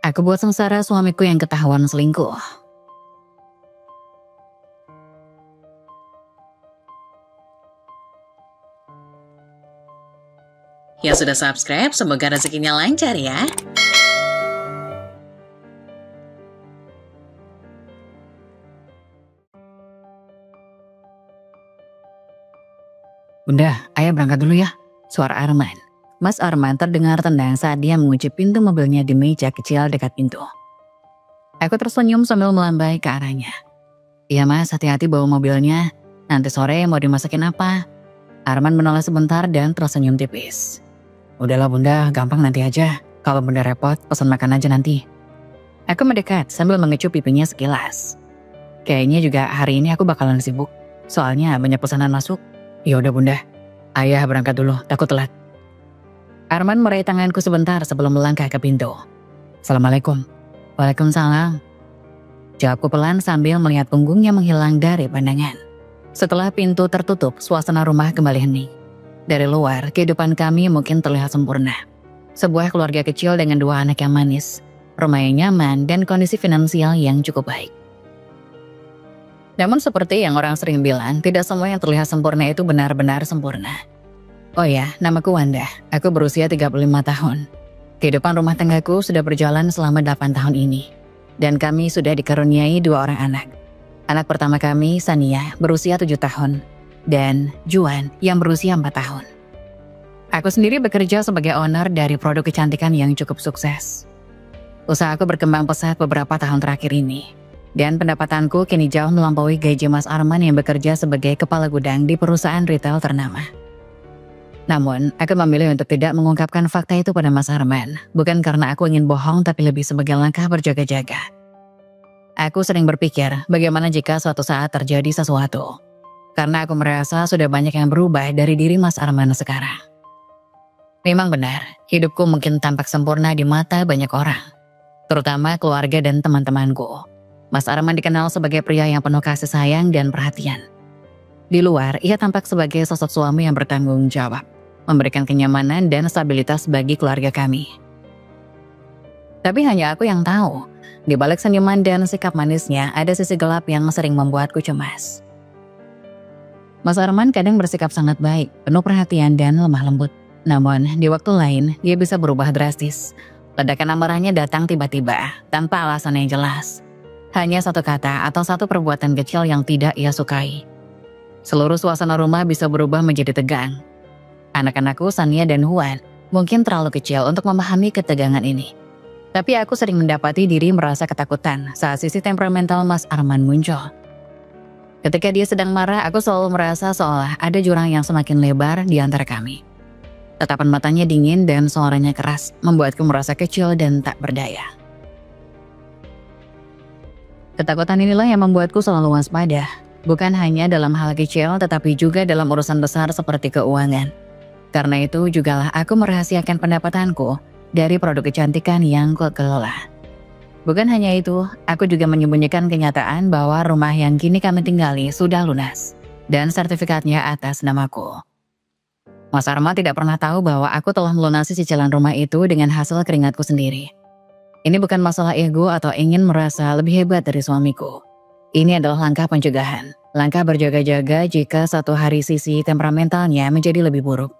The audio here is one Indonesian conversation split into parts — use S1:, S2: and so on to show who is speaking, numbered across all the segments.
S1: Aku buat sengsara suamiku yang ketahuan selingkuh.
S2: Yang sudah subscribe, semoga rezekinya lancar ya.
S1: Bunda, ayah berangkat dulu ya. Suara Arman. Mas Arman terdengar tenang saat dia mengunci pintu mobilnya di meja kecil dekat pintu. Aku tersenyum sambil melambai ke arahnya. Iya mas, hati-hati bawa mobilnya. Nanti sore mau dimasakin apa? Arman menoleh sebentar dan tersenyum tipis. Udahlah bunda, gampang nanti aja. Kalau bunda repot, pesan makan aja nanti. Aku mendekat sambil mengecup pipinya sekilas. Kayaknya juga hari ini aku bakalan sibuk. Soalnya banyak pesanan masuk. Ya udah bunda, ayah berangkat dulu, takut telat. Arman meraih tanganku sebentar sebelum melangkah ke pintu. Assalamualaikum. Waalaikumsalam. Jawabku pelan sambil melihat punggungnya menghilang dari pandangan. Setelah pintu tertutup, suasana rumah kembali hening. Dari luar, kehidupan kami mungkin terlihat sempurna. Sebuah keluarga kecil dengan 2 anak yang manis, rumah yang nyaman, dan kondisi finansial yang cukup baik. Namun seperti yang orang sering bilang, tidak semua yang terlihat sempurna itu benar-benar sempurna. Oh ya, namaku Wanda. Aku berusia 35 tahun. Kehidupan rumah tanggaku sudah berjalan selama 8 tahun ini. Dan kami sudah dikaruniai 2 orang anak. Anak pertama kami, Sania, berusia 7 tahun. Dan Juan yang berusia 4 tahun. Aku sendiri bekerja sebagai owner dari produk kecantikan yang cukup sukses. Usahaku berkembang pesat beberapa tahun terakhir ini. Dan pendapatanku kini jauh melampaui gaji Mas Arman yang bekerja sebagai kepala gudang di perusahaan retail ternama. Namun, aku memilih untuk tidak mengungkapkan fakta itu pada Mas Arman. Bukan karena aku ingin bohong, tapi lebih sebagai langkah berjaga-jaga. Aku sering berpikir bagaimana jika suatu saat terjadi sesuatu. Karena aku merasa sudah banyak yang berubah dari diri Mas Arman sekarang. Memang benar, hidupku mungkin tampak sempurna di mata banyak orang. Terutama keluarga dan teman-temanku. Mas Arman dikenal sebagai pria yang penuh kasih sayang dan perhatian. Di luar, ia tampak sebagai sosok suami yang bertanggung jawab, memberikan kenyamanan dan stabilitas bagi keluarga kami. Tapi hanya aku yang tahu, di balik senyuman dan sikap manisnya ada sisi gelap yang sering membuatku cemas. Mas Arman kadang bersikap sangat baik, penuh perhatian dan lemah lembut. Namun, di waktu lain, dia bisa berubah drastis. Ledakan amarahnya datang tiba-tiba, tanpa alasan yang jelas. Hanya satu kata atau satu perbuatan kecil yang tidak ia sukai. Seluruh suasana rumah bisa berubah menjadi tegang. Anak-anakku, Sania dan Juan, mungkin terlalu kecil untuk memahami ketegangan ini. Tapi aku sering mendapati diri merasa ketakutan saat sisi temperamental Mas Arman muncul. Ketika dia sedang marah, aku selalu merasa seolah ada jurang yang semakin lebar di antara kami. Tatapan matanya dingin dan suaranya keras, membuatku merasa kecil dan tak berdaya. Ketakutan inilah yang membuatku selalu waspada, bukan hanya dalam hal kecil tetapi juga dalam urusan besar seperti keuangan. Karena itu jugalah aku merahasiakan pendapatanku dari produk kecantikan yang kukelola. Bukan hanya itu, aku juga menyembunyikan kenyataan bahwa rumah yang kini kami tinggali sudah lunas dan sertifikatnya atas namaku. Mas Arman tidak pernah tahu bahwa aku telah melunasi cicilan rumah itu dengan hasil keringatku sendiri. Ini bukan masalah ego atau ingin merasa lebih hebat dari suamiku. Ini adalah langkah pencegahan, langkah berjaga-jaga jika suatu hari sisi temperamentalnya menjadi lebih buruk.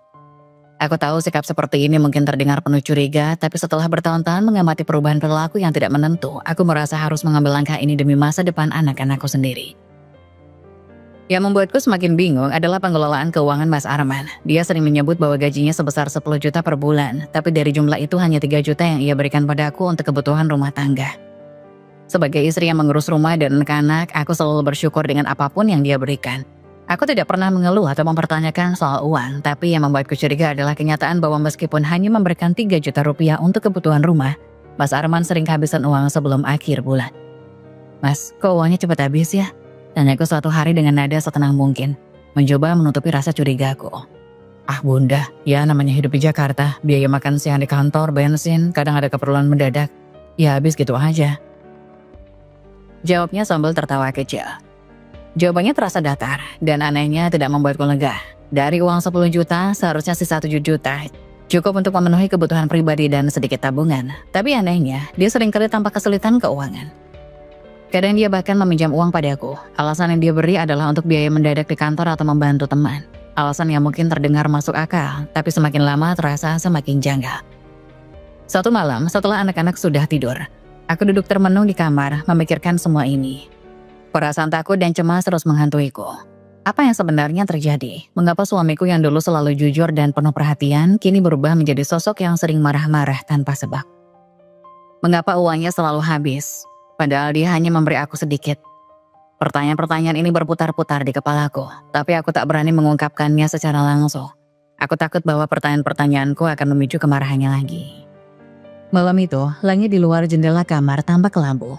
S1: Aku tahu sikap seperti ini mungkin terdengar penuh curiga, tapi setelah bertahun-tahun mengamati perubahan perilaku yang tidak menentu, aku merasa harus mengambil langkah ini demi masa depan anak-anakku sendiri. Yang membuatku semakin bingung adalah pengelolaan keuangan Mas Arman. Dia sering menyebut bahwa gajinya sebesar 10 juta per bulan, tapi dari jumlah itu hanya 3 juta yang ia berikan padaku untuk kebutuhan rumah tangga. Sebagai istri yang mengurus rumah dan anak-anak, aku selalu bersyukur dengan apapun yang dia berikan. Aku tidak pernah mengeluh atau mempertanyakan soal uang, tapi yang membuatku curiga adalah kenyataan bahwa meskipun hanya memberikan 3 juta rupiah untuk kebutuhan rumah, Mas Arman sering kehabisan uang sebelum akhir bulan. Mas, kok uangnya cepat habis ya? Tanyaku suatu hari dengan nada setenang mungkin, mencoba menutupi rasa curigaku. Ah bunda, ya namanya hidup di Jakarta, biaya makan siang di kantor, bensin, kadang ada keperluan mendadak. Ya habis gitu aja. Jawabnya sambil tertawa kecil. Jawabannya terasa datar, dan anehnya tidak membuatku lega. Dari uang 10 juta, seharusnya sisa 7 juta. Cukup untuk memenuhi kebutuhan pribadi dan sedikit tabungan. Tapi anehnya, dia seringkali tampak kesulitan keuangan. Kadang dia bahkan meminjam uang padaku. Alasan yang dia beri adalah untuk biaya mendadak di kantor atau membantu teman. Alasan yang mungkin terdengar masuk akal, tapi semakin lama terasa semakin janggal. Suatu malam, setelah anak-anak sudah tidur, aku duduk termenung di kamar, memikirkan semua ini. Perasaan takut dan cemas terus menghantuiku. Apa yang sebenarnya terjadi? Mengapa suamiku yang dulu selalu jujur dan penuh perhatian, kini berubah menjadi sosok yang sering marah-marah tanpa sebab? Mengapa uangnya selalu habis, padahal dia hanya memberi aku sedikit? Pertanyaan-pertanyaan ini berputar-putar di kepalaku, tapi aku tak berani mengungkapkannya secara langsung. Aku takut bahwa pertanyaan-pertanyaanku akan memicu kemarahannya lagi. Malam itu, langit di luar jendela kamar tampak kelabu.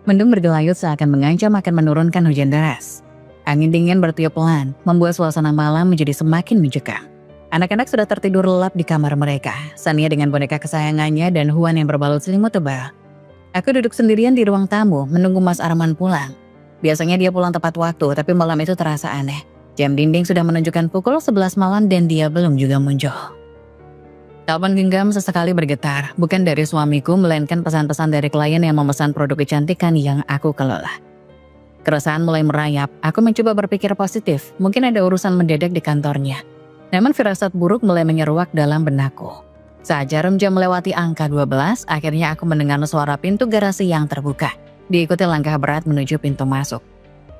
S1: Mendung bergelayut seakan mengancam akan menurunkan hujan deras. Angin dingin bertiup pelan, membuat suasana malam menjadi semakin mencekam. Anak-anak sudah tertidur lelap di kamar mereka, Sania dengan boneka kesayangannya dan Huan yang berbalut selimut tebal. Aku duduk sendirian di ruang tamu, menunggu Mas Arman pulang. Biasanya dia pulang tepat waktu, tapi malam itu terasa aneh. Jam dinding sudah menunjukkan pukul 11 malam dan dia belum juga muncul. Telepon genggam sesekali bergetar, bukan dari suamiku, melainkan pesan-pesan dari klien yang memesan produk kecantikan yang aku kelola. Keresahan mulai merayap, aku mencoba berpikir positif, mungkin ada urusan mendadak di kantornya. Namun firasat buruk mulai menyeruak dalam benakku. Saat jarum jam melewati angka 12, akhirnya aku mendengar suara pintu garasi yang terbuka. Diikuti langkah berat menuju pintu masuk.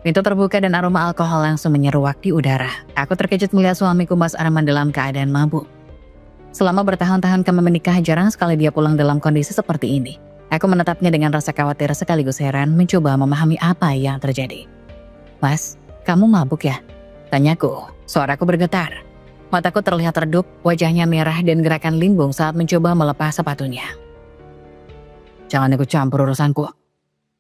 S1: Pintu terbuka dan aroma alkohol langsung menyeruak di udara. Aku terkejut melihat suamiku Mas Arman dalam keadaan mabuk. Selama bertahun-tahun kami menikah, jarang sekali dia pulang dalam kondisi seperti ini. Aku menatapnya dengan rasa khawatir sekaligus heran, mencoba memahami apa yang terjadi. "Mas, kamu mabuk ya?" tanyaku. Suaraku bergetar. Mataku terlihat redup, wajahnya merah dan gerakan limbung saat mencoba melepas sepatunya. "Jangan ikut campur urusanku,"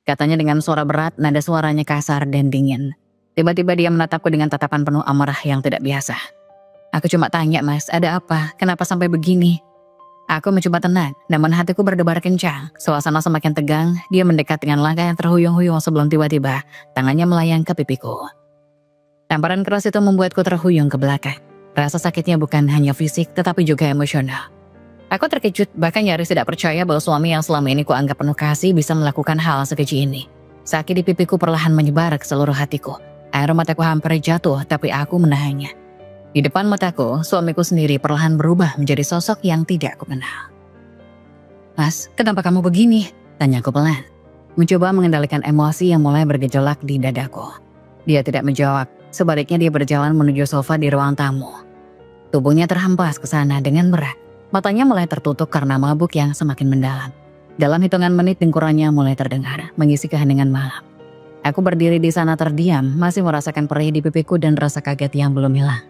S1: katanya dengan suara berat, nada suaranya kasar dan dingin. Tiba-tiba dia menatapku dengan tatapan penuh amarah yang tidak biasa. "Aku cuma tanya, Mas, ada apa? Kenapa sampai begini?" Aku mencoba tenang, namun hatiku berdebar kencang. Suasana semakin tegang, dia mendekat dengan langkah yang terhuyung-huyung sebelum tiba-tiba tangannya melayang ke pipiku. Tamparan keras itu membuatku terhuyung ke belakang. Rasa sakitnya bukan hanya fisik, tetapi juga emosional. Aku terkejut, bahkan nyaris tidak percaya bahwa suami yang selama ini kuanggap penuh kasih bisa melakukan hal sekeji ini. Sakit di pipiku perlahan menyebar ke seluruh hatiku. Air mataku hampir jatuh, tapi aku menahannya. Di depan mataku, suamiku sendiri perlahan berubah menjadi sosok yang tidak aku kenal. "Mas, kenapa kamu begini?" tanyaku pelan. Mencoba mengendalikan emosi yang mulai bergejolak di dadaku. Dia tidak menjawab, sebaliknya dia berjalan menuju sofa di ruang tamu. Tubuhnya terhempas ke sana dengan berat. Matanya mulai tertutup karena mabuk yang semakin mendalam. Dalam hitungan menit dengkurannya mulai terdengar, mengisi keheningan malam. Aku berdiri di sana terdiam, masih merasakan perih di pipiku dan rasa kaget yang belum hilang.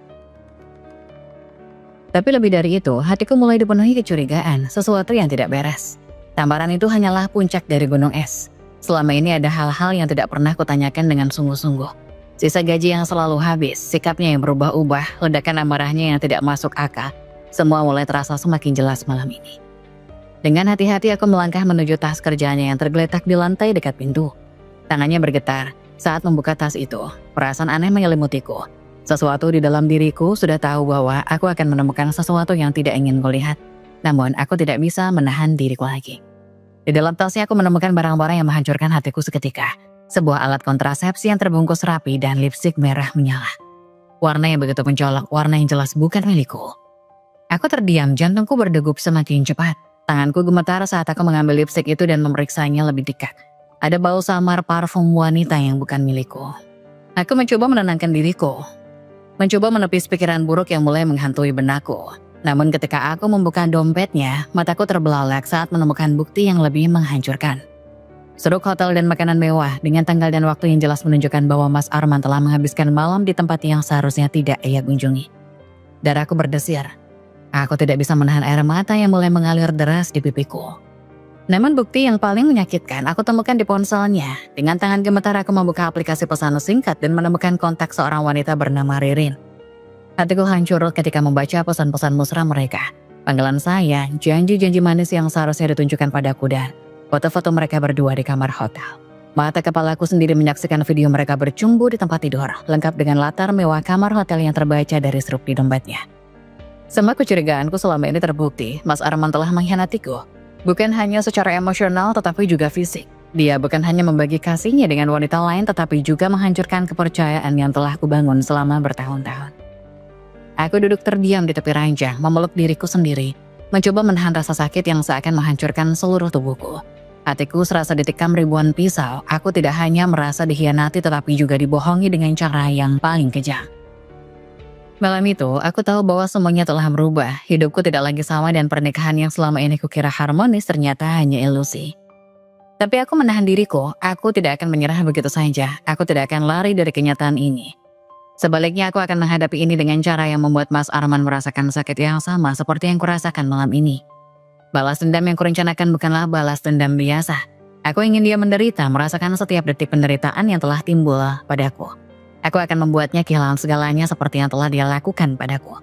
S1: Tapi lebih dari itu, hatiku mulai dipenuhi kecurigaan, sesuatu yang tidak beres. Tamparan itu hanyalah puncak dari gunung es. Selama ini ada hal-hal yang tidak pernah kutanyakan dengan sungguh-sungguh. Sisa gaji yang selalu habis, sikapnya yang berubah-ubah, ledakan amarahnya yang tidak masuk akal. Semua mulai terasa semakin jelas malam ini. Dengan hati-hati aku melangkah menuju tas kerjanya yang tergeletak di lantai dekat pintu. Tangannya bergetar saat membuka tas itu. Perasaan aneh menyelimutiku. Sesuatu di dalam diriku sudah tahu bahwa aku akan menemukan sesuatu yang tidak ingin kulihat. Namun aku tidak bisa menahan diriku lagi. Di dalam tasnya aku menemukan barang-barang yang menghancurkan hatiku seketika. Sebuah alat kontrasepsi yang terbungkus rapi dan lipstik merah menyala. Warna yang begitu mencolok, warna yang jelas bukan milikku. Aku terdiam, jantungku berdegup semakin cepat. Tanganku gemetar saat aku mengambil lipstik itu dan memeriksanya lebih dekat. Ada bau samar parfum wanita yang bukan milikku. Aku mencoba menenangkan diriku. Mencoba menepis pikiran buruk yang mulai menghantui benakku. Namun ketika aku membuka dompetnya, mataku terbelalak saat menemukan bukti yang lebih menghancurkan. Seruk hotel dan makanan mewah dengan tanggal dan waktu yang jelas menunjukkan bahwa Mas Arman telah menghabiskan malam di tempat yang seharusnya tidak ia kunjungi. Darahku berdesir. Aku tidak bisa menahan air mata yang mulai mengalir deras di pipiku. Namun bukti yang paling menyakitkan aku temukan di ponselnya. Dengan tangan gemetar aku membuka aplikasi pesan singkat dan menemukan kontak seorang wanita bernama Ririn. Hatiku hancur ketika membaca pesan-pesan mesra mereka. Panggilan saya, janji-janji manis yang seharusnya ditunjukkan padaku dan foto-foto mereka berdua di kamar hotel. Mata kepalaku sendiri menyaksikan video mereka bercumbu di tempat tidur, lengkap dengan latar mewah kamar hotel yang terbaca dari struk di dompetnya. Semua kecurigaanku selama ini terbukti. Mas Arman telah mengkhianatiku. Bukan hanya secara emosional tetapi juga fisik. Dia bukan hanya membagi kasihnya dengan wanita lain tetapi juga menghancurkan kepercayaan yang telah kubangun selama bertahun-tahun. Aku duduk terdiam di tepi ranjang, memeluk diriku sendiri, mencoba menahan rasa sakit yang seakan menghancurkan seluruh tubuhku. Hatiku serasa ditikam ribuan pisau. Aku tidak hanya merasa dikhianati tetapi juga dibohongi dengan cara yang paling kejam. Malam itu, aku tahu bahwa semuanya telah berubah. Hidupku tidak lagi sama dan pernikahan yang selama ini kukira harmonis ternyata hanya ilusi. Tapi aku menahan diriku, aku tidak akan menyerah begitu saja. Aku tidak akan lari dari kenyataan ini. Sebaliknya aku akan menghadapi ini dengan cara yang membuat Mas Arman merasakan sakit yang sama seperti yang kurasakan malam ini. Balas dendam yang kurencanakan bukanlah balas dendam biasa. Aku ingin dia menderita, merasakan setiap detik penderitaan yang telah timbul padaku. Aku akan membuatnya kehilangan segalanya seperti yang telah dia lakukan padaku.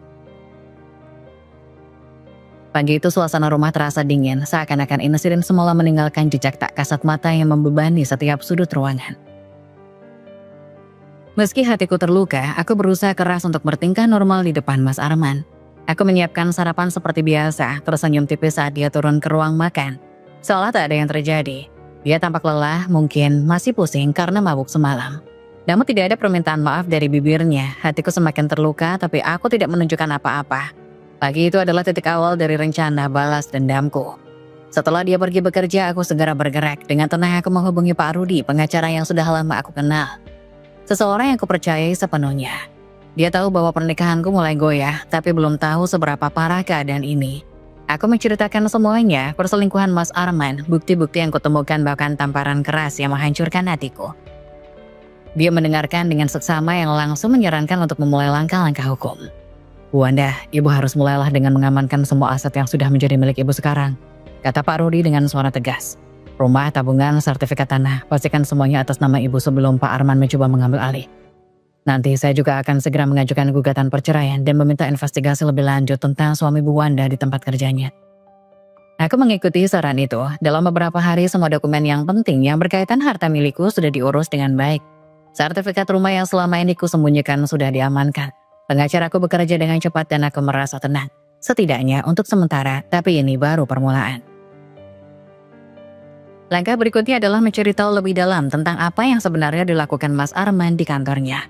S1: Pagi itu suasana rumah terasa dingin, seakan-akan insiden semula meninggalkan jejak tak kasat mata yang membebani setiap sudut ruangan. Meski hatiku terluka, aku berusaha keras untuk bertingkah normal di depan Mas Arman. Aku menyiapkan sarapan seperti biasa, tersenyum tipis saat dia turun ke ruang makan. Seolah tak ada yang terjadi. Dia tampak lelah, mungkin masih pusing karena mabuk semalam. Namun tidak ada permintaan maaf dari bibirnya. Hatiku semakin terluka, tapi aku tidak menunjukkan apa-apa. Pagi itu adalah titik awal dari rencana balas dendamku. Setelah dia pergi bekerja, aku segera bergerak. Dengan tenang aku menghubungi Pak Rudi, pengacara yang sudah lama aku kenal. Seseorang yang kupercayai sepenuhnya. Dia tahu bahwa pernikahanku mulai goyah, tapi belum tahu seberapa parah keadaan ini. Aku menceritakan semuanya, perselingkuhan Mas Arman, bukti-bukti yang kutemukan bahkan tamparan keras yang menghancurkan hatiku. Dia mendengarkan dengan seksama yang langsung menyarankan untuk memulai langkah-langkah hukum. Bu Wanda, ibu harus mulailah dengan mengamankan semua aset yang sudah menjadi milik ibu sekarang, kata Pak Rudi dengan suara tegas. Rumah, tabungan, sertifikat tanah, pastikan semuanya atas nama ibu sebelum Pak Arman mencoba mengambil alih. Nanti saya juga akan segera mengajukan gugatan perceraian dan meminta investigasi lebih lanjut tentang suami Bu Wanda di tempat kerjanya. Aku mengikuti saran itu. Dalam beberapa hari semua dokumen yang penting yang berkaitan harta milikku sudah diurus dengan baik. Sertifikat rumah yang selama ini kusembunyikan sudah diamankan. Pengacaraku bekerja dengan cepat dan aku merasa tenang. Setidaknya untuk sementara, tapi ini baru permulaan. Langkah berikutnya adalah mencari tahu lebih dalam tentang apa yang sebenarnya dilakukan Mas Arman di kantornya.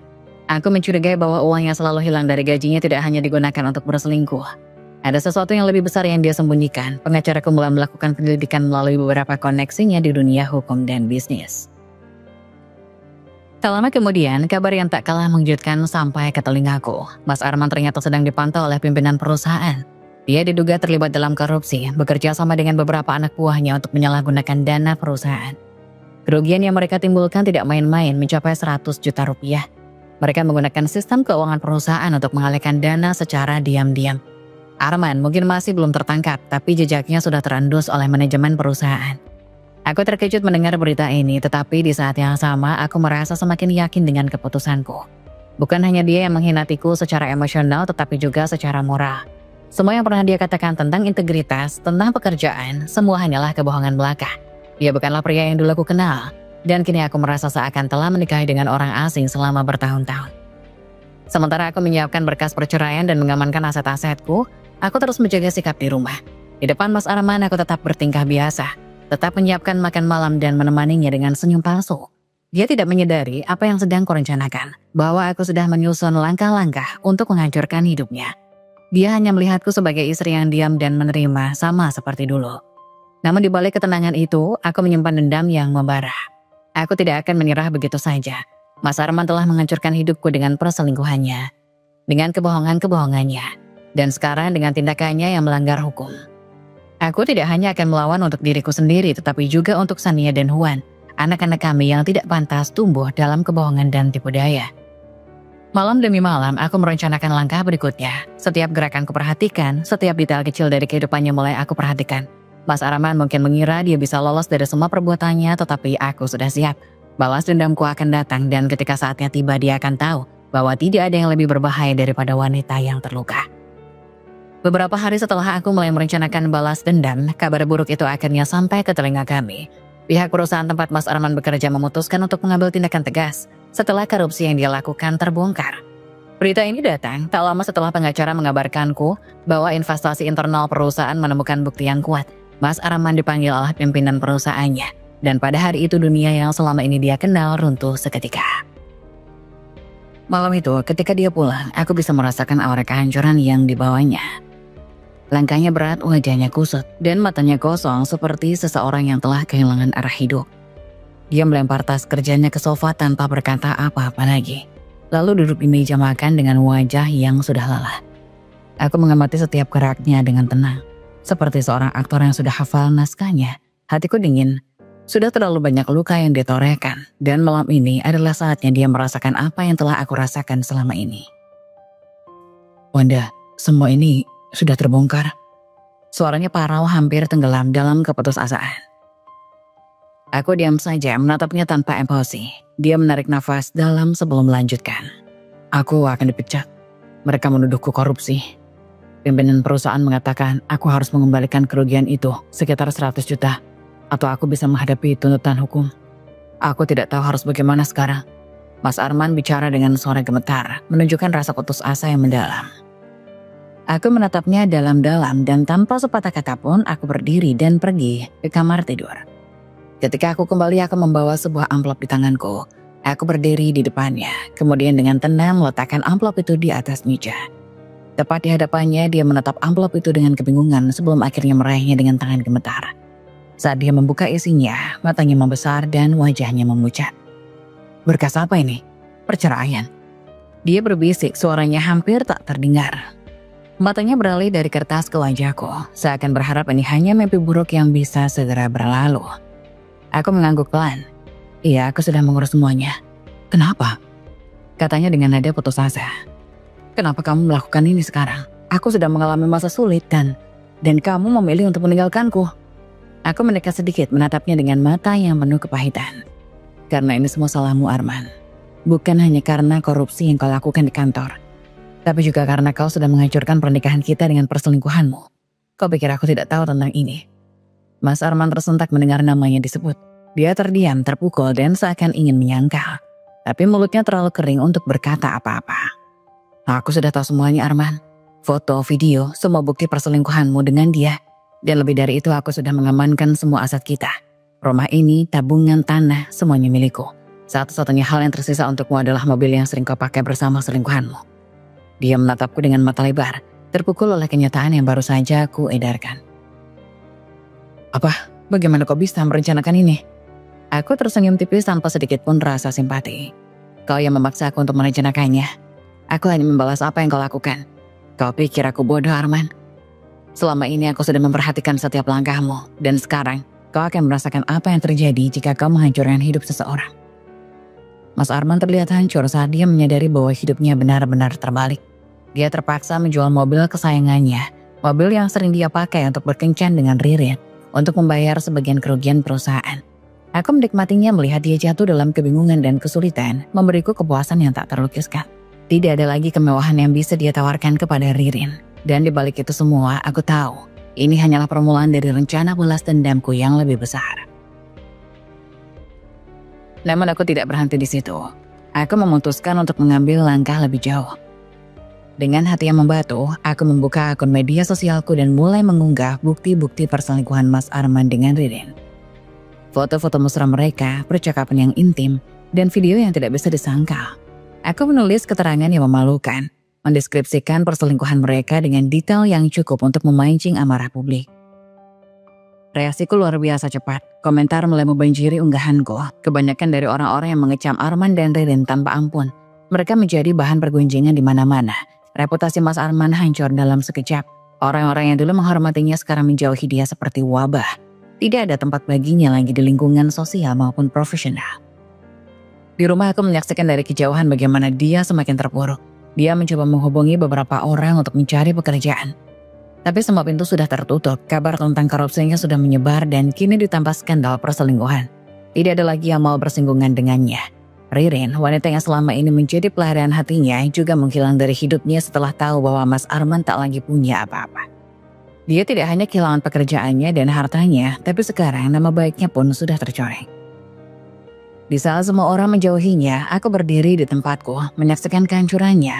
S1: Aku mencurigai bahwa uang yang selalu hilang dari gajinya tidak hanya digunakan untuk berselingkuh. Ada sesuatu yang lebih besar yang dia sembunyikan. Pengacaraku mulai melakukan penyelidikan melalui beberapa koneksinya di dunia hukum dan bisnis. Tak lama kemudian, kabar yang tak kalah mengejutkan sampai ke telingaku. Mas Arman ternyata sedang dipantau oleh pimpinan perusahaan. Dia diduga terlibat dalam korupsi, bekerja sama dengan beberapa anak buahnya untuk menyalahgunakan dana perusahaan. Kerugian yang mereka timbulkan tidak main-main, mencapai 100 juta rupiah. Mereka menggunakan sistem keuangan perusahaan untuk mengalihkan dana secara diam-diam. Arman mungkin masih belum tertangkap, tapi jejaknya sudah terendus oleh manajemen perusahaan. Aku terkejut mendengar berita ini, tetapi di saat yang sama aku merasa semakin yakin dengan keputusanku. Bukan hanya dia yang mengkhianatiku secara emosional, tetapi juga secara moral. Semua yang pernah dia katakan tentang integritas, tentang pekerjaan, semua hanyalah kebohongan belaka. Dia bukanlah pria yang dulu aku kenal, dan kini aku merasa seakan telah menikahi dengan orang asing selama bertahun-tahun. Sementara aku menyiapkan berkas perceraian dan mengamankan aset-asetku, aku terus menjaga sikap di rumah. Di depan Mas Arman aku tetap bertingkah biasa. Tetap menyiapkan makan malam dan menemaninya dengan senyum palsu. Dia tidak menyadari apa yang sedang kurencanakan, bahwa aku sudah menyusun langkah-langkah untuk menghancurkan hidupnya. Dia hanya melihatku sebagai istri yang diam dan menerima sama seperti dulu. Namun di balik ketenangan itu, aku menyimpan dendam yang membara. Aku tidak akan menyerah begitu saja. Mas Arman telah menghancurkan hidupku dengan perselingkuhannya, dengan kebohongan-kebohongannya, dan sekarang dengan tindakannya yang melanggar hukum. Aku tidak hanya akan melawan untuk diriku sendiri, tetapi juga untuk Sania dan Huan, anak-anak kami yang tidak pantas tumbuh dalam kebohongan dan tipu daya. Malam demi malam, aku merencanakan langkah berikutnya. Setiap gerakanku perhatikan, setiap detail kecil dari kehidupannya mulai aku perhatikan. Mas Arman mungkin mengira dia bisa lolos dari semua perbuatannya, tetapi aku sudah siap. Balas dendamku akan datang dan ketika saatnya tiba dia akan tahu bahwa tidak ada yang lebih berbahaya daripada wanita yang terluka. Beberapa hari setelah aku mulai merencanakan balas dendam, kabar buruk itu akhirnya sampai ke telinga kami. Pihak perusahaan tempat Mas Arman bekerja memutuskan untuk mengambil tindakan tegas setelah korupsi yang dia lakukan terbongkar. Berita ini datang tak lama setelah pengacara mengabarkanku bahwa investasi internal perusahaan menemukan bukti yang kuat. Mas Arman dipanggil oleh pimpinan perusahaannya. Dan pada hari itu dunia yang selama ini dia kenal runtuh seketika. Malam itu ketika dia pulang, aku bisa merasakan aura kehancuran yang dibawanya. Langkahnya berat, wajahnya kusut, dan matanya kosong seperti seseorang yang telah kehilangan arah hidup. Dia melempar tas kerjanya ke sofa tanpa berkata apa-apa lagi. Lalu duduk di meja makan dengan wajah yang sudah lelah. Aku mengamati setiap geraknya dengan tenang. Seperti seorang aktor yang sudah hafal naskahnya. Hatiku dingin. Sudah terlalu banyak luka yang ditorehkan. Dan malam ini adalah saatnya dia merasakan apa yang telah aku rasakan selama ini. Wanda, semua ini sudah terbongkar. Suaranya parau hampir tenggelam dalam keputusasaan. Aku diam saja menatapnya tanpa emosi. Dia menarik nafas dalam sebelum melanjutkan. Aku akan dipecat. Mereka menuduhku korupsi. Pimpinan perusahaan mengatakan aku harus mengembalikan kerugian itu sekitar 100 juta. Atau aku bisa menghadapi tuntutan hukum. Aku tidak tahu harus bagaimana sekarang. Mas Arman bicara dengan suara gemetar, menunjukkan rasa putus asa yang mendalam. Aku menatapnya dalam-dalam dan tanpa sepatah kata pun aku berdiri dan pergi ke kamar tidur. Ketika aku kembali aku membawa sebuah amplop di tanganku. Aku berdiri di depannya, kemudian dengan tenang meletakkan amplop itu di atas meja. Tepat di hadapannya dia menatap amplop itu dengan kebingungan sebelum akhirnya meraihnya dengan tangan gemetar. Saat dia membuka isinya, matanya membesar dan wajahnya memucat. Berkas apa ini? Perceraian. Dia berbisik, suaranya hampir tak terdengar. Matanya beralih dari kertas ke wajahku, seakan berharap ini hanya mimpi buruk yang bisa segera berlalu. Aku mengangguk pelan. Iya, aku sudah mengurus semuanya. Kenapa? Katanya dengan nada putus asa. Kenapa kamu melakukan ini sekarang? Aku sudah mengalami masa sulit dan kamu memilih untuk meninggalkanku. Aku mendekat sedikit menatapnya dengan mata yang penuh kepahitan. Karena ini semua salahmu Arman. Bukan hanya karena korupsi yang kau lakukan di kantor. Tapi juga karena kau sudah menghancurkan pernikahan kita dengan perselingkuhanmu. Kau pikir aku tidak tahu tentang ini? Mas Arman tersentak mendengar namanya disebut. Dia terdiam, terpukul dan seakan ingin menyangkal. Tapi mulutnya terlalu kering untuk berkata apa-apa. Aku sudah tahu semuanya Arman. Foto, video, semua bukti perselingkuhanmu dengan dia. Dan lebih dari itu aku sudah mengamankan semua aset kita. Rumah ini, tabungan, tanah, semuanya milikku. Satu-satunya hal yang tersisa untukmu adalah mobil yang sering kau pakai bersama selingkuhanmu. Dia menatapku dengan mata lebar, terpukul oleh kenyataan yang baru saja aku edarkan. Apa? Bagaimana kau bisa merencanakan ini? Aku tersenyum tipis tanpa sedikit pun rasa simpati. Kau yang memaksa aku untuk merencanakannya. Aku hanya membalas apa yang kau lakukan. Kau pikir aku bodoh Arman? Selama ini aku sudah memperhatikan setiap langkahmu. Dan sekarang, kau akan merasakan apa yang terjadi jika kau menghancurkan hidup seseorang. Mas Arman terlihat hancur saat dia menyadari bahwa hidupnya benar-benar terbalik. Dia terpaksa menjual mobil kesayangannya. Mobil yang sering dia pakai untuk berkencan dengan Ririn. Untuk membayar sebagian kerugian perusahaan. Aku menikmatinya melihat dia jatuh dalam kebingungan dan kesulitan. Memberiku kepuasan yang tak terlukiskan. Tidak ada lagi kemewahan yang bisa dia tawarkan kepada Ririn. Dan di balik itu semua, aku tahu ini hanyalah permulaan dari rencana balas dendamku yang lebih besar. Namun aku tidak berhenti di situ. Aku memutuskan untuk mengambil langkah lebih jauh. Dengan hati yang membatu, aku membuka akun media sosialku dan mulai mengunggah bukti-bukti perselingkuhan Mas Arman dengan Ririn. Foto-foto mesra mereka, percakapan yang intim, dan video yang tidak bisa disangkal. Aku menulis keterangan yang memalukan. Mendeskripsikan perselingkuhan mereka dengan detail yang cukup untuk memancing amarah publik. Reaksiku luar biasa cepat. Komentar mulai membanjiri unggahanku. Kebanyakan dari orang-orang yang mengecam Arman dan Ririn tanpa ampun. Mereka menjadi bahan pergunjingan di mana-mana. Reputasi Mas Arman hancur dalam sekejap. Orang-orang yang dulu menghormatinya sekarang menjauhi dia seperti wabah. Tidak ada tempat baginya lagi di lingkungan sosial maupun profesional. Di rumah aku menyaksikan dari kejauhan bagaimana dia semakin terpuruk. Dia mencoba menghubungi beberapa orang untuk mencari pekerjaan. Tapi semua pintu sudah tertutup, kabar tentang korupsinya sudah menyebar dan kini ditambah skandal perselingkuhan. Tidak ada lagi yang mau bersinggungan dengannya. Ririn, wanita yang selama ini menjadi pelarian hatinya, juga menghilang dari hidupnya setelah tahu bahwa Mas Arman tak lagi punya apa-apa. Dia tidak hanya kehilangan pekerjaannya dan hartanya, tapi sekarang nama baiknya pun sudah tercoreng. Di saat semua orang menjauhinya, aku berdiri di tempatku, menyaksikan kehancurannya.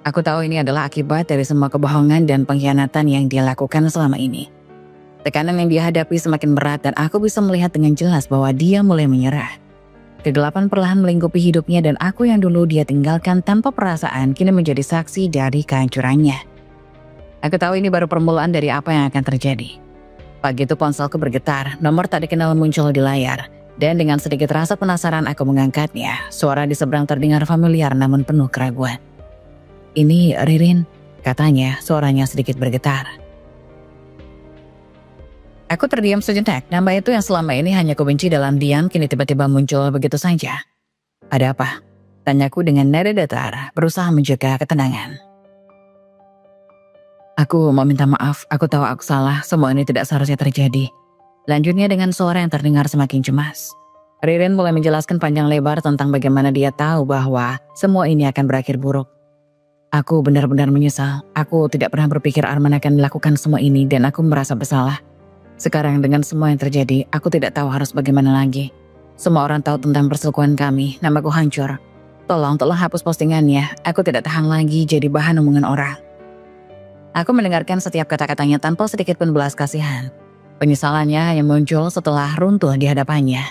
S1: Aku tahu ini adalah akibat dari semua kebohongan dan pengkhianatan yang dia lakukan selama ini. Tekanan yang dia hadapi semakin berat dan aku bisa melihat dengan jelas bahwa dia mulai menyerah. Kegelapan perlahan melingkupi hidupnya dan aku yang dulu dia tinggalkan tanpa perasaan kini menjadi saksi dari kehancurannya. Aku tahu ini baru permulaan dari apa yang akan terjadi. Pagi itu ponselku bergetar, nomor tak dikenal muncul di layar. Dan dengan sedikit rasa penasaran aku mengangkatnya. Suara di seberang terdengar familiar namun penuh keraguan. "Ini Ririn," katanya, suaranya sedikit bergetar. Aku terdiam sejenak, nama itu yang selama ini hanya kubenci dalam diam kini tiba-tiba muncul begitu saja. "Ada apa?" tanyaku dengan nada datar, berusaha menjaga ketenangan. "Aku mau minta maaf, aku tahu aku salah, semua ini tidak seharusnya terjadi." Lanjutnya dengan suara yang terdengar semakin cemas. Ririn mulai menjelaskan panjang lebar tentang bagaimana dia tahu bahwa semua ini akan berakhir buruk. "Aku benar-benar menyesal, aku tidak pernah berpikir Arman akan melakukan semua ini dan aku merasa bersalah. Sekarang dengan semua yang terjadi, aku tidak tahu harus bagaimana lagi. Semua orang tahu tentang perselingkuhan kami, namaku hancur. Tolong hapus postingannya, aku tidak tahan lagi jadi bahan omongan orang." Aku mendengarkan setiap kata-katanya tanpa sedikit pun belas kasihan. Penyesalannya yang muncul setelah runtuh di hadapannya.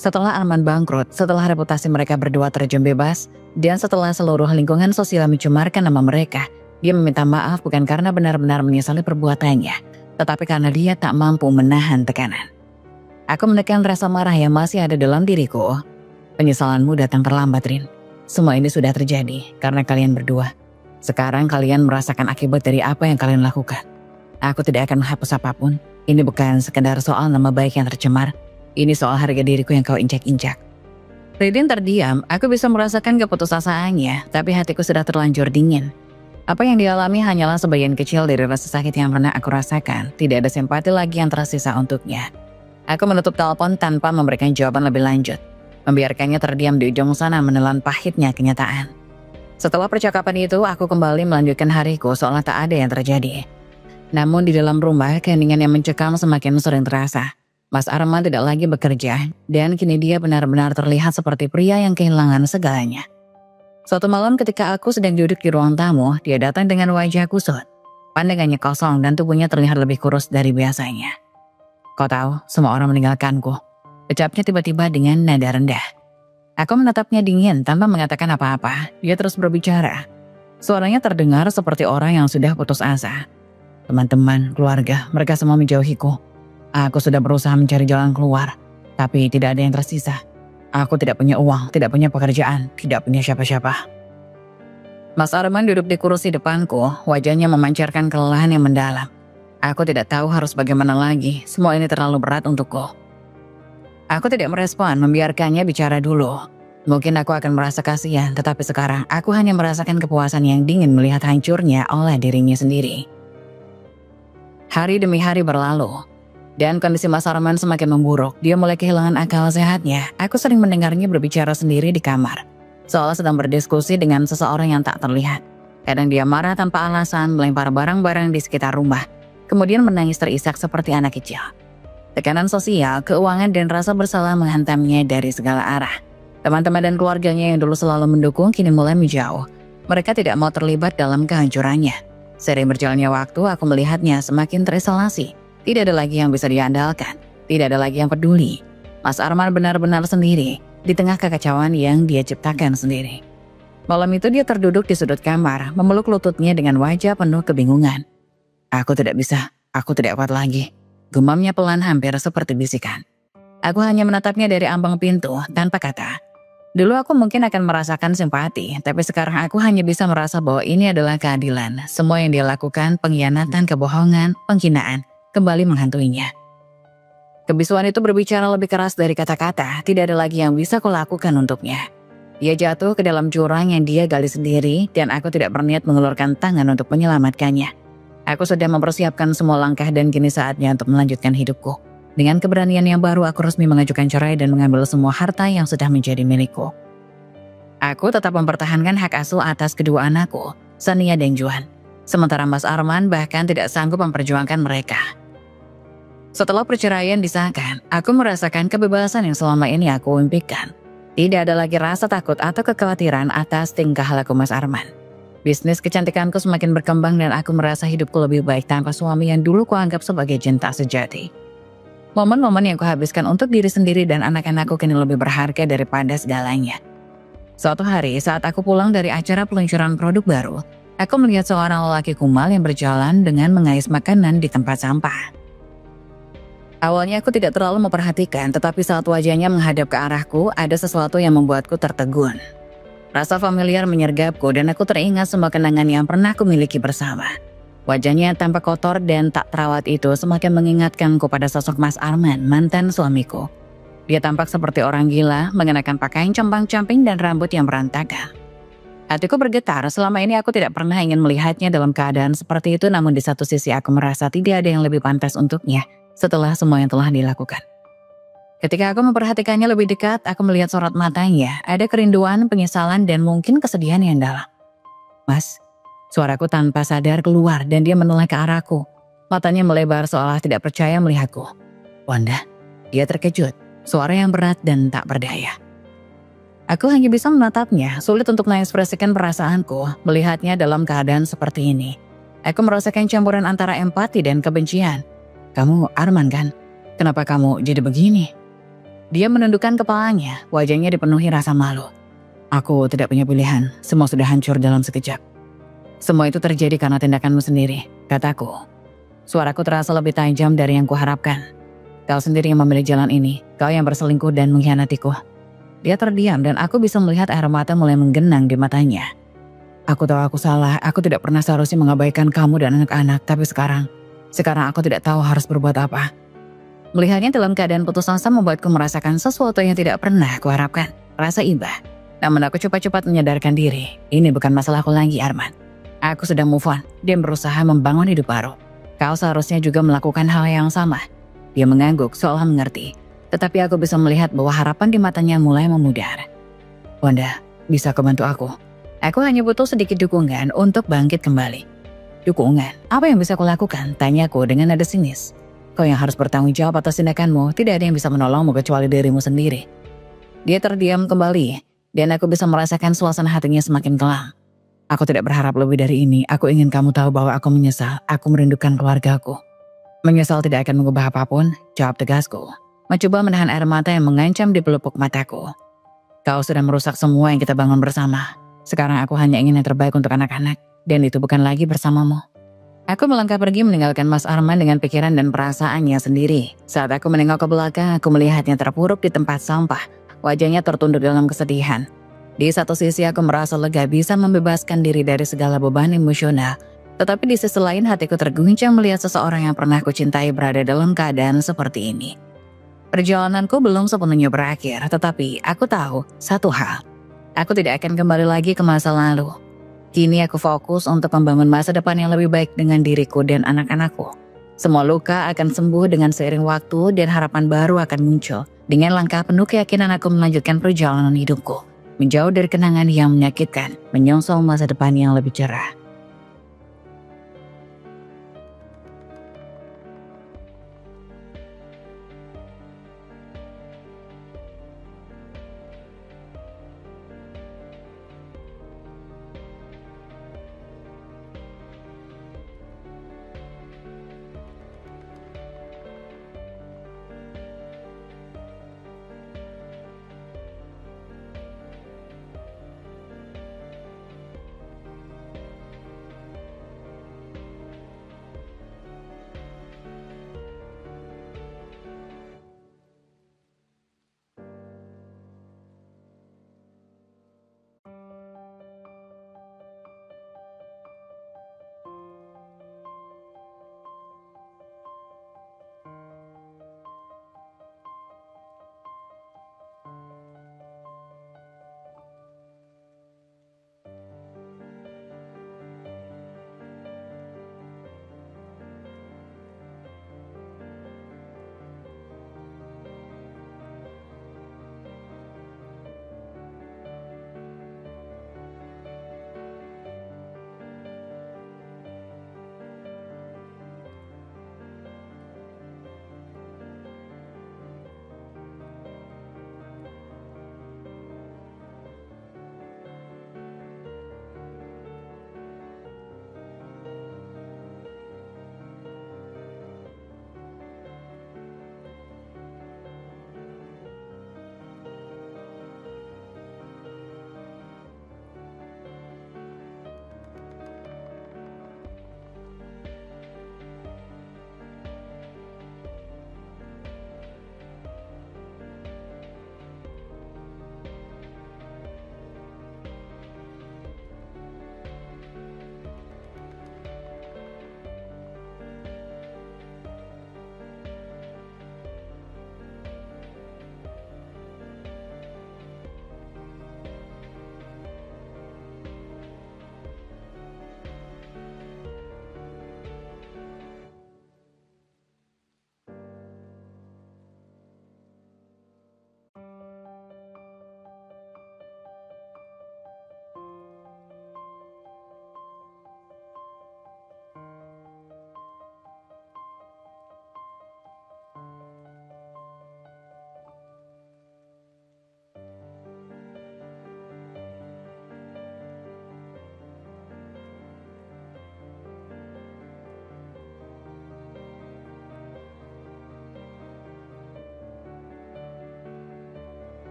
S1: Setelah Arman bangkrut, setelah reputasi mereka berdua terjun bebas, dan setelah seluruh lingkungan sosial mencemarkan nama mereka, dia meminta maaf bukan karena benar-benar menyesali perbuatannya, tetapi karena dia tak mampu menahan tekanan. Aku menekan rasa marah yang masih ada dalam diriku. "Penyesalanmu datang terlambat, Rin. Semua ini sudah terjadi karena kalian berdua. Sekarang kalian merasakan akibat dari apa yang kalian lakukan. Aku tidak akan menghapus apapun. Ini bukan sekedar soal nama baik yang tercemar. Ini soal harga diriku yang kau injak-injak." Ririn terdiam, aku bisa merasakan keputusasaannya, tapi hatiku sudah terlanjur dingin. Apa yang dialami hanyalah sebagian kecil dari rasa sakit yang pernah aku rasakan. Tidak ada simpati lagi yang tersisa untuknya. Aku menutup telepon tanpa memberikan jawaban lebih lanjut. Membiarkannya terdiam di ujung sana menelan pahitnya kenyataan. Setelah percakapan itu, aku kembali melanjutkan hariku seolah tak ada yang terjadi. Namun di dalam rumah, keheningan yang mencekam semakin sering terasa. Mas Arman tidak lagi bekerja, dan kini dia benar-benar terlihat seperti pria yang kehilangan segalanya. Suatu malam ketika aku sedang duduk di ruang tamu, dia datang dengan wajah kusut. Pandangannya kosong dan tubuhnya terlihat lebih kurus dari biasanya. "Kau tahu, semua orang meninggalkanku," ucapnya tiba-tiba dengan nada rendah. Aku menatapnya dingin tanpa mengatakan apa-apa. Dia terus berbicara. Suaranya terdengar seperti orang yang sudah putus asa. "Teman-teman, keluarga, mereka semua menjauhiku. Aku sudah berusaha mencari jalan keluar, tapi tidak ada yang tersisa. Aku tidak punya uang, tidak punya pekerjaan, tidak punya siapa-siapa." Mas Arman duduk di kursi depanku, wajahnya memancarkan kelelahan yang mendalam. Aku tidak tahu harus bagaimana lagi, semua ini terlalu berat untukku. Aku tidak merespon, membiarkannya bicara dulu. Mungkin aku akan merasa kasihan, tetapi sekarang aku hanya merasakan kepuasan yang dingin melihat hancurnya oleh dirinya sendiri. Hari demi hari berlalu. Dan kondisi Mas Arman semakin memburuk. Dia mulai kehilangan akal sehatnya. Aku sering mendengarnya berbicara sendiri di kamar, seolah sedang berdiskusi dengan seseorang yang tak terlihat. Kadang dia marah tanpa alasan, melempar barang-barang di sekitar rumah, kemudian menangis terisak seperti anak kecil. Tekanan sosial, keuangan, dan rasa bersalah menghantamnya dari segala arah. Teman-teman dan keluarganya yang dulu selalu mendukung kini mulai menjauh. Mereka tidak mau terlibat dalam kehancurannya. Seiring berjalannya waktu, aku melihatnya semakin terisolasi. Tidak ada lagi yang bisa diandalkan. Tidak ada lagi yang peduli. Mas Arman benar-benar sendiri di tengah kekacauan yang dia ciptakan sendiri. Malam itu dia terduduk di sudut kamar, memeluk lututnya dengan wajah penuh kebingungan. "Aku tidak bisa, aku tidak kuat lagi." Gumamnya pelan hampir seperti bisikan. Aku hanya menatapnya dari ambang pintu tanpa kata. Dulu aku mungkin akan merasakan simpati, tapi sekarang aku hanya bisa merasa bahwa ini adalah keadilan. Semua yang dia lakukan, pengkhianatan, kebohongan, penghinaan, kembali menghantuinya. Kebisuan itu berbicara lebih keras dari kata-kata, tidak ada lagi yang bisa kulakukan untuknya. Dia jatuh ke dalam jurang yang dia gali sendiri dan aku tidak berniat mengulurkan tangan untuk menyelamatkannya. Aku sudah mempersiapkan semua langkah dan kini saatnya untuk melanjutkan hidupku. Dengan keberanian yang baru aku resmi mengajukan cerai dan mengambil semua harta yang sudah menjadi milikku. Aku tetap mempertahankan hak asuh atas kedua anakku, Sania dan Juan. Sementara Mas Arman bahkan tidak sanggup memperjuangkan mereka. Setelah perceraian disahkan, aku merasakan kebebasan yang selama ini aku impikan. Tidak ada lagi rasa takut atau kekhawatiran atas tingkah laku Mas Arman. Bisnis kecantikanku semakin berkembang dan aku merasa hidupku lebih baik tanpa suami yang dulu kuanggap sebagai cinta sejati. Momen-momen yang kuhabiskan untuk diri sendiri dan anak-anakku kini lebih berharga daripada segalanya. Suatu hari saat aku pulang dari acara peluncuran produk baru, aku melihat seorang lelaki kumal yang berjalan dengan mengais makanan di tempat sampah. Awalnya aku tidak terlalu memperhatikan, tetapi saat wajahnya menghadap ke arahku, ada sesuatu yang membuatku tertegun. Rasa familiar menyergapku dan aku teringat semua kenangan yang pernah kumiliki bersama. Wajahnya yang tampak kotor dan tak terawat itu semakin mengingatkanku pada sosok Mas Arman, mantan suamiku. Dia tampak seperti orang gila, mengenakan pakaian compang-camping dan rambut yang berantakan. Hatiku bergetar, selama ini aku tidak pernah ingin melihatnya dalam keadaan seperti itu, namun di satu sisi aku merasa tidak ada yang lebih pantas untuknya setelah semua yang telah dilakukan. Ketika aku memperhatikannya lebih dekat, aku melihat sorot matanya, ada kerinduan, penyesalan, dan mungkin kesedihan yang dalam. "Mas," suaraku tanpa sadar keluar dan dia menoleh ke arahku. Matanya melebar seolah tidak percaya melihatku. "Wanda," dia terkejut, suara yang berat dan tak berdaya. Aku hanya bisa menatapnya, sulit untuk mengekspresikan perasaanku, melihatnya dalam keadaan seperti ini. Aku merasakan campuran antara empati dan kebencian. "Kamu Arman kan? Kenapa kamu jadi begini?" Dia menundukkan kepalanya, wajahnya dipenuhi rasa malu. "Aku tidak punya pilihan, semua sudah hancur dalam sekejap. Semua itu terjadi karena tindakanmu sendiri," kataku. Suaraku terasa lebih tajam dari yang kuharapkan. "Kau sendiri yang memilih jalan ini, kau yang berselingkuh dan mengkhianatiku." Dia terdiam dan aku bisa melihat air mata mulai menggenang di matanya. "Aku tahu aku salah, aku tidak pernah seharusnya mengabaikan kamu dan anak-anak, tapi sekarang aku tidak tahu harus berbuat apa." Melihatnya dalam keadaan putus asa membuatku merasakan sesuatu yang tidak pernah kuharapkan, rasa iba. Namun aku cepat-cepat menyadarkan diri, ini bukan masalahku lagi Arman. Aku sudah move on dan berusaha membangun hidup baru. Kau seharusnya juga melakukan hal yang sama. Dia mengangguk seolah mengerti, tetapi aku bisa melihat bahwa harapan di matanya mulai memudar. "Wanda, bisa kau bantu aku? Aku hanya butuh sedikit dukungan untuk bangkit kembali." "Dukungan? Apa yang bisa kulakukan?" tanyaku dengan nada sinis. "Kau yang harus bertanggung jawab atas tindakanmu, tidak ada yang bisa menolongmu kecuali dirimu sendiri." Dia terdiam kembali, dan aku bisa merasakan suasana hatinya semakin kelam. "Aku tidak berharap lebih dari ini, aku ingin kamu tahu bahwa aku menyesal, aku merindukan keluargaku." "Menyesal tidak akan mengubah apapun," jawab tegasku, mencoba menahan air mata yang mengancam di pelupuk mataku. "Kau sudah merusak semua yang kita bangun bersama. Sekarang aku hanya ingin yang terbaik untuk anak-anak, dan itu bukan lagi bersamamu." Aku melangkah pergi meninggalkan Mas Arman dengan pikiran dan perasaannya sendiri. Saat aku menengok ke belakang, aku melihatnya terpuruk di tempat sampah. Wajahnya tertunduk dalam kesedihan. Di satu sisi aku merasa lega bisa membebaskan diri dari segala beban emosional. Tetapi di sisi lain hatiku terguncang melihat seseorang yang pernah kucintai berada dalam keadaan seperti ini. Perjalananku belum sepenuhnya berakhir, tetapi aku tahu satu hal. Aku tidak akan kembali lagi ke masa lalu. Kini aku fokus untuk membangun masa depan yang lebih baik dengan diriku dan anak-anakku. Semua luka akan sembuh dengan seiring waktu dan harapan baru akan muncul. Dengan langkah penuh keyakinan aku melanjutkan perjalanan hidupku. Menjauh dari kenangan yang menyakitkan, menyongsong masa depan yang lebih cerah.